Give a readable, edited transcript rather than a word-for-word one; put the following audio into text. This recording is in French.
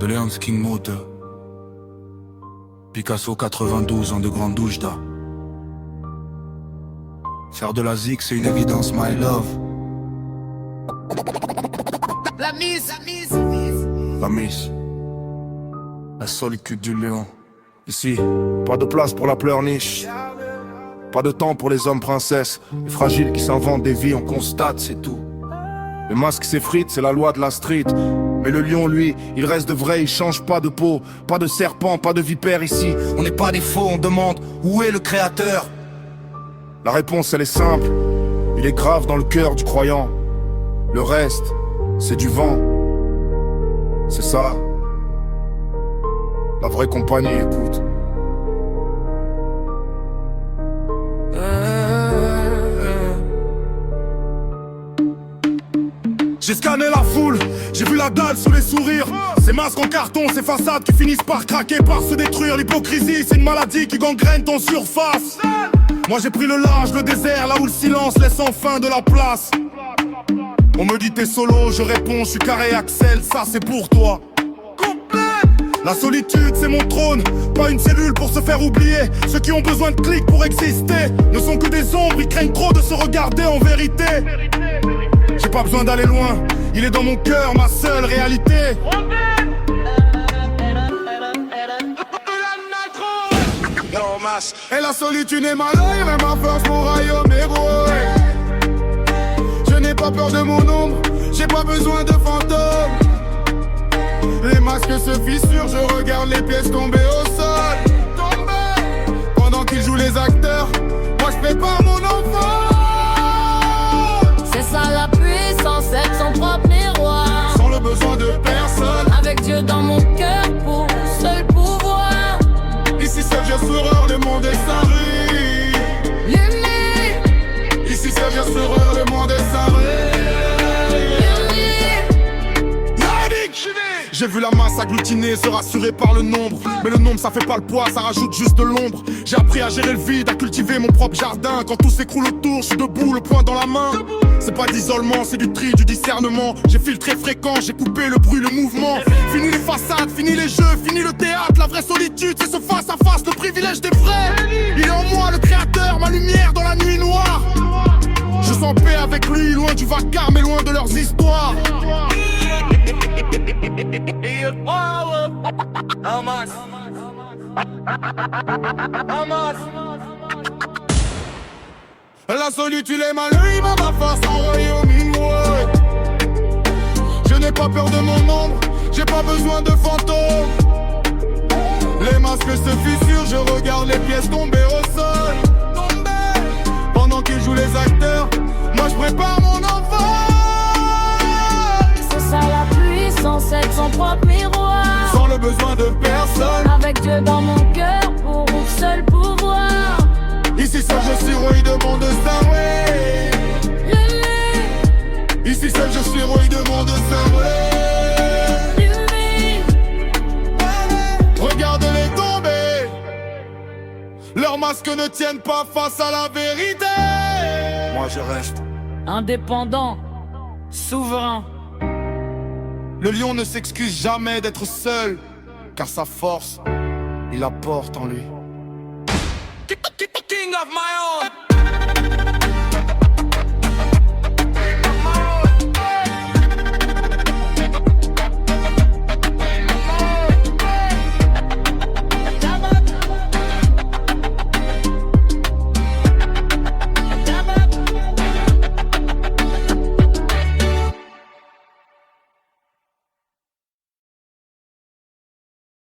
de Leon's King Motor. Picasso 92 en de grande douche d'A. Faire de la zik c'est une évidence, my love. La mise. La mise. La solitude du lion. Ici, pas de place pour la pleurniche. Pas de temps pour les hommes princesses. Les fragiles qui s'inventent des vies, on constate, c'est tout. Le masque s'effrite, c'est la loi de la street. Mais le lion, lui, il reste de vrai, il change pas de peau. Pas de serpent, pas de vipère ici. On n'est pas des faux, on demande où est le créateur. La réponse, elle est simple. Il est grave dans le cœur du croyant. Le reste, c'est du vent. C'est ça. La vraie compagnie, écoute. J'ai scanné la foule, j'ai vu la dalle sous les sourires. Ces masques en carton, ces façades qui finissent par craquer, par se détruire. L'hypocrisie, c'est une maladie qui gangrène ton surface. Moi j'ai pris le large, le désert, là où le silence laisse enfin de la place. On me dit t'es solo, je réponds, je suis carré Axel, ça c'est pour toi. La solitude c'est mon trône, pas une cellule pour se faire oublier. Ceux qui ont besoin de clics pour exister ne sont que des ombres, ils craignent trop de se regarder en vérité. J'ai pas besoin d'aller loin, il est dans mon cœur, ma seule réalité. Et la solitude est ma life, et ma force, mon royaume héros. Je n'ai pas peur de mon ombre, j'ai pas besoin de fantômes. Les masques se fissurent, je regarde les pièces tomber au sol. Pendant qu'ils jouent les acteurs, moi je prépare mon enfant. C'est ça la puissance, être son propre miroir. Sans le besoin de personne. Avec Dieu dans mon cœur pour seul pouvoir. Ici seul je serai, le monde est sans rire. Lumière. Ici seul je serai, le monde est sans rire. J'ai vu la masse agglutinée, se rassurer par le nombre. Mais le nombre ça fait pas le poids, ça rajoute juste de l'ombre. J'ai appris à gérer le vide, à cultiver mon propre jardin. Quand tout s'écroule autour, je suis debout, le poing dans la main. C'est pas d'isolement, c'est du tri, du discernement. J'ai filtré fréquent, j'ai coupé le bruit, le mouvement. Fini les façades, fini les jeux, fini le théâtre. La vraie solitude, c'est ce face à face, le privilège des vrais. Il est en moi le créateur, ma lumière dans la nuit noire. Je sens paix avec lui, loin du vacarme et loin de leurs histoires. La solitude est ma lui, ma force en royaume immuable. Je n'ai pas peur de mon ombre, j'ai pas besoin de fantômes. Les masques se fissurent, je regarde les pièces tomber au sol. Pendant qu'ils jouent les acteurs, moi je prépare mon enfant. C'est ça la puissance, être son propre miroir. Sans le besoin de personne. Avec Dieu dans mon cœur pour seul pouvoir. Ici seul je suis roi de mon destin, ouais. Ici seul je suis roi de mon destin, ouais. Regarde-les tomber. Leurs masques ne tiennent pas face à la vérité. Moi je reste Indépendant, souverain. Le lion ne s'excuse jamais d'être seul, car sa force, il la porte en lui. King of my